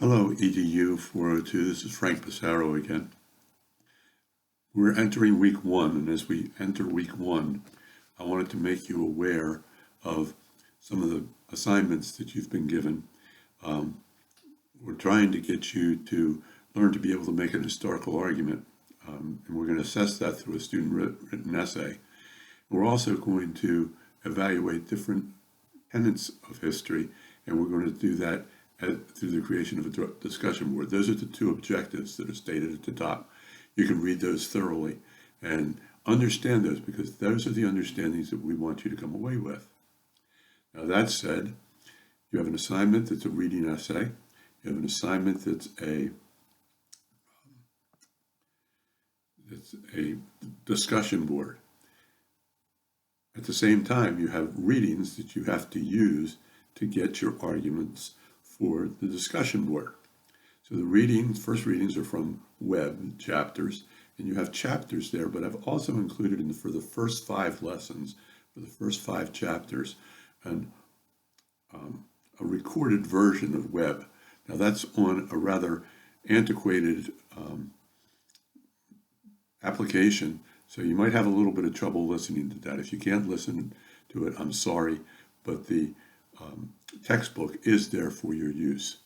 Hello, EDU 402. This is Frank Passaro again. We're entering week one, and as we enter week one, I wanted to make you aware of some of the assignments that you've been given. We're trying to get you to learn to be able to make an historical argument, and we're going to assess that through a student-written essay. We're also going to evaluate different tenets of history, and we're going to do that through the creation of a discussion board. Those are the two objectives that are stated at the top. You can read those thoroughly and understand those, because those are the understandings that we want you to come away with. Now, that said, you have an assignment that's a reading essay. You have an assignment that's a discussion board. At the same time, you have readings that you have to use to get your arguments for the discussion board. So the first readings are from Webb chapters, and you have chapters there, but I've also included for the first 5 lessons, for the first 5 chapters, a recorded version of Webb. Now that's on a rather antiquated application, so you might have a little bit of trouble listening to that. If you can't listen to it, I'm sorry, but the textbook is there for your use.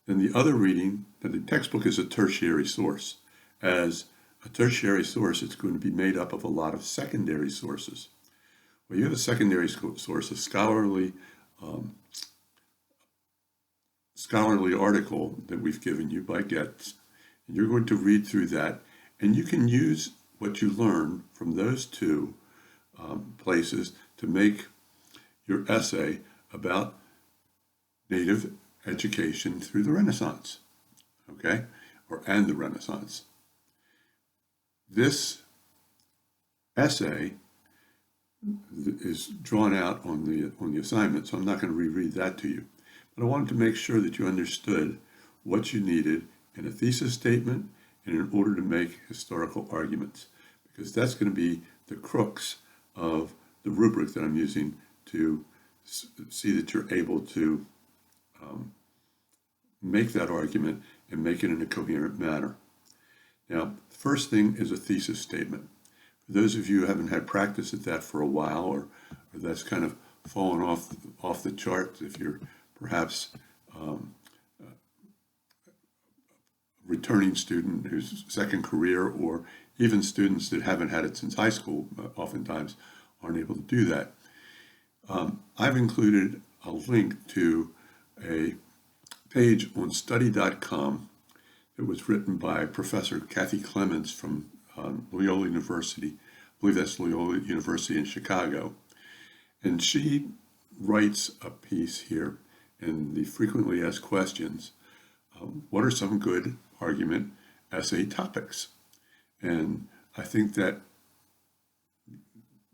Then the other reading, the textbook is a tertiary source. As a tertiary source, it's going to be made up of a lot of secondary sources. Well, you have a secondary source, a scholarly article that we've given you by Getz, and you're going to read through that, and you can use what you learn from those two places to make your essay about Native education through the Renaissance, okay, and the Renaissance. This essay is drawn out on the assignment, so I'm not going to reread that to you. But I wanted to make sure that you understood what you needed in a thesis statement and in order to make historical arguments, because that's going to be the crux of the rubric that I'm using to see that you're able to make that argument and make it in a coherent manner. Now, the first thing is a thesis statement. For those of you who haven't had practice at that for a while, or that's kind of fallen off the chart, if you're perhaps a returning student whose second career, or even students that haven't had it since high school, oftentimes aren't able to do that. I've included a link to a page on study.com that was written by Professor Kathy Clements from Loyola University. I believe that's Loyola University in Chicago. And she writes a piece here in the frequently asked questions. What are some good argument essay topics? And I think that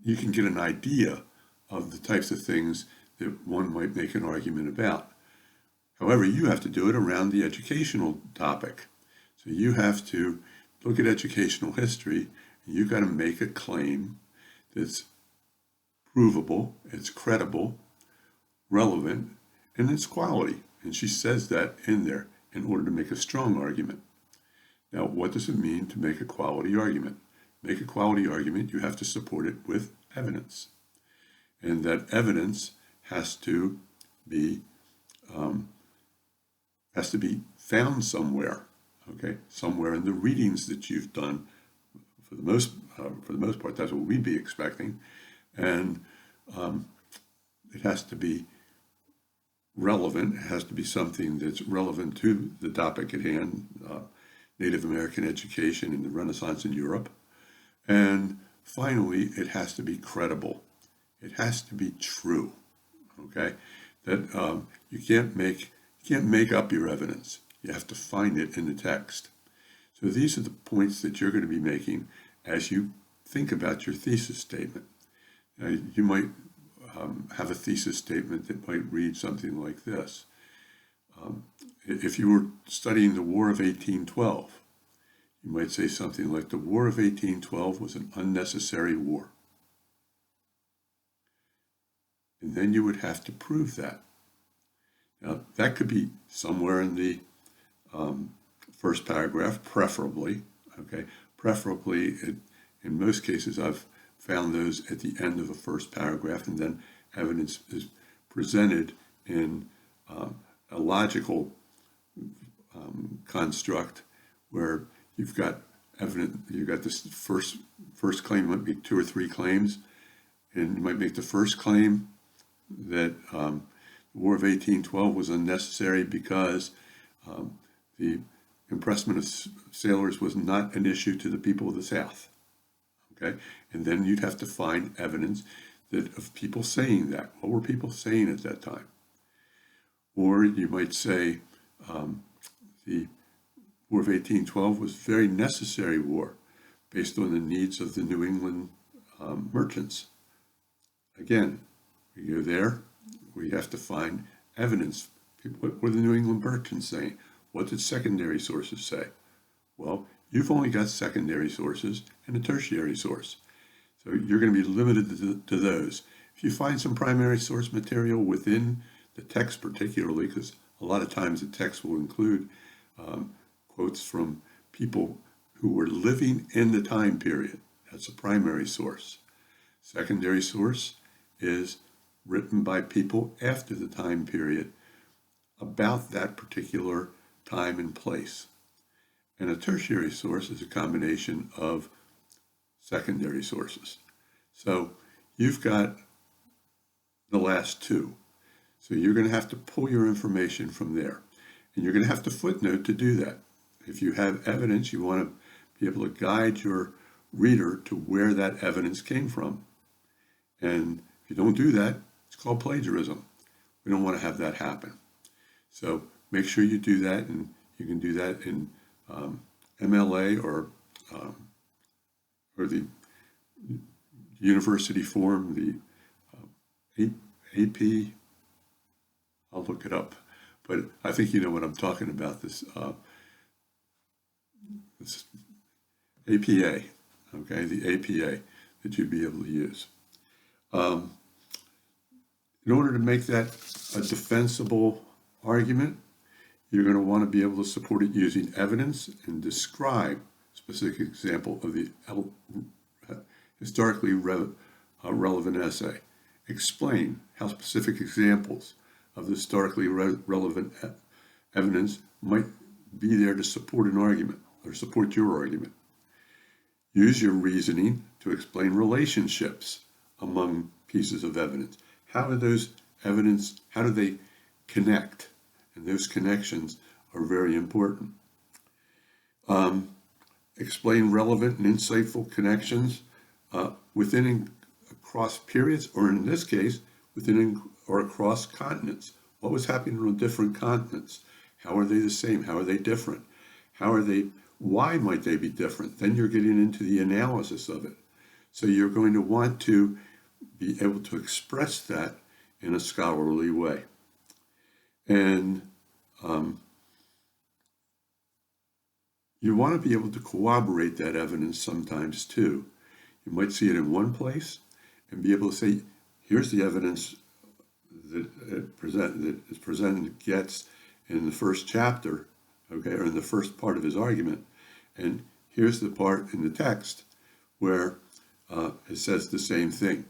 you can get an idea of the types of things that one might make an argument about. However, you have to do it around the educational topic. So you have to look at educational history, and you've got to make a claim that's provable, it's credible, relevant, and it's quality. And she says that in there in order to make a strong argument. Now, what does it mean to make a quality argument? Make a quality argument, you have to support it with evidence. And that evidence has to be found somewhere, okay? Somewhere in the readings that you've done. For the most part, that's what we'd be expecting. And it has to be relevant. It has to be something that's relevant to the topic at hand, Native American education in the Renaissance in Europe. And finally, it has to be credible. It has to be true, okay? That you can't make up your evidence. You have to find it in the text. So these are the points that you're going to be making as you think about your thesis statement. Now, you might have a thesis statement that might read something like this. If you were studying the War of 1812, you might say something like, the War of 1812 was an unnecessary war. And then you would have to prove that. Now, that could be somewhere in the first paragraph, preferably. Okay, preferably, in most cases, I've found those at the end of the first paragraph, and then evidence is presented in a logical construct where you've got this first claim, might be 2 or 3 claims, and you might make the first claim that the War of 1812 was unnecessary because the impressment of sailors was not an issue to the people of the South. Okay, and then you'd have to find evidence of people saying that. What were people saying at that time? Or you might say the War of 1812 was a very necessary war based on the needs of the New England merchants. Again, we go there, we have to find evidence. What were the New England merchants saying? What did secondary sources say? Well, you've only got secondary sources and a tertiary source. So you're going to be limited to those. If you find some primary source material within the text particularly, because a lot of times the text will include quotes from people who were living in the time period. That's a primary source. Secondary source is written by people after the time period about that particular time and place. And a tertiary source is a combination of secondary sources. So you've got the last two. So you're going to have to pull your information from there. And you're going to have to footnote to do that. If you have evidence, you want to be able to guide your reader to where that evidence came from. And if you don't do that, it's called plagiarism. We don't want to have that happen. So make sure you do that, and you can do that in MLA or the university form, the AP. I'll look it up, but I think you know what I'm talking about. This APA, okay, the APA that you'd be able to use. In order to make that a defensible argument, you're going to want to be able to support it using evidence and describe a specific example of the historically relevant essay. Explain how specific examples of the historically relevant evidence might be there to support an argument or support your argument. Use your reasoning to explain relationships among pieces of evidence. How do they connect? And those connections are very important. Explain relevant and insightful connections within and across periods, or in this case, within or across continents. What was happening on different continents? How are they the same? How are they different? Why might they be different? Then you're getting into the analysis of it. So you're going to want to be able to express that in a scholarly way. And you want to be able to corroborate that evidence sometimes too. You might see it in one place and be able to say, here's the evidence that is presented gets in the first chapter, okay, or in the first part of his argument. And here's the part in the text where it says the same thing.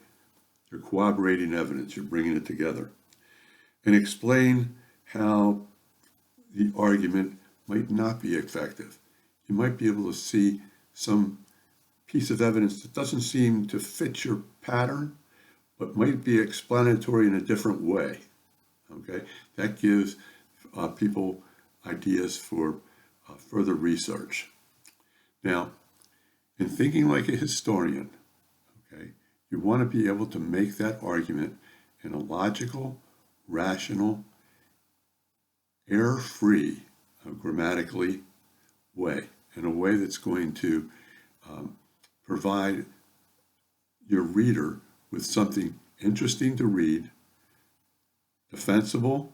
You're corroborating evidence, you're bringing it together. And explain how the argument might not be effective. You might be able to see some piece of evidence that doesn't seem to fit your pattern, but might be explanatory in a different way. Okay, that gives people ideas for further research. Now, in thinking like a historian, okay, you want to be able to make that argument in a logical, rational, error-free, grammatically way, in a way that's going to provide your reader with something interesting to read, defensible,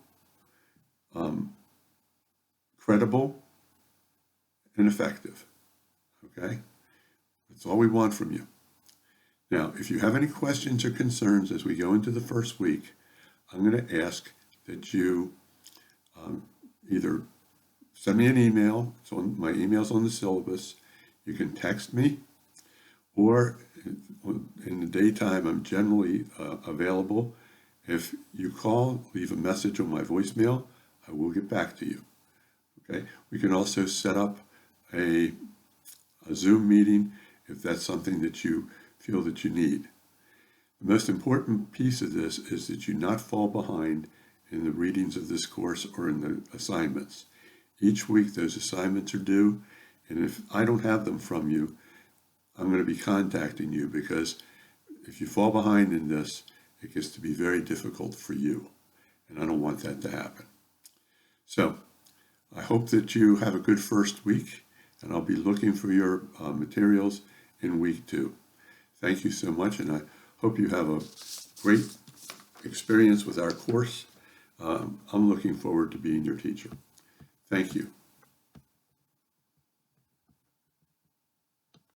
credible, and effective. Okay? That's all we want from you. Now, if you have any questions or concerns as we go into the first week, I'm going to ask that you either send me an email. My email's on the syllabus. You can text me, or in the daytime, I'm generally available. If you call, leave a message on my voicemail, I will get back to you. Okay. We can also set up a Zoom meeting if that's something that you feel that you need. The most important piece of this is that you not fall behind in the readings of this course or in the assignments. Each week those assignments are due, and if I don't have them from you, I'm going to be contacting you, because if you fall behind in this, it gets to be very difficult for you, and I don't want that to happen. So I hope that you have a good first week, and I'll be looking for your materials in week 2. Thank you so much, and I hope you have a great experience with our course. I'm looking forward to being your teacher. Thank you.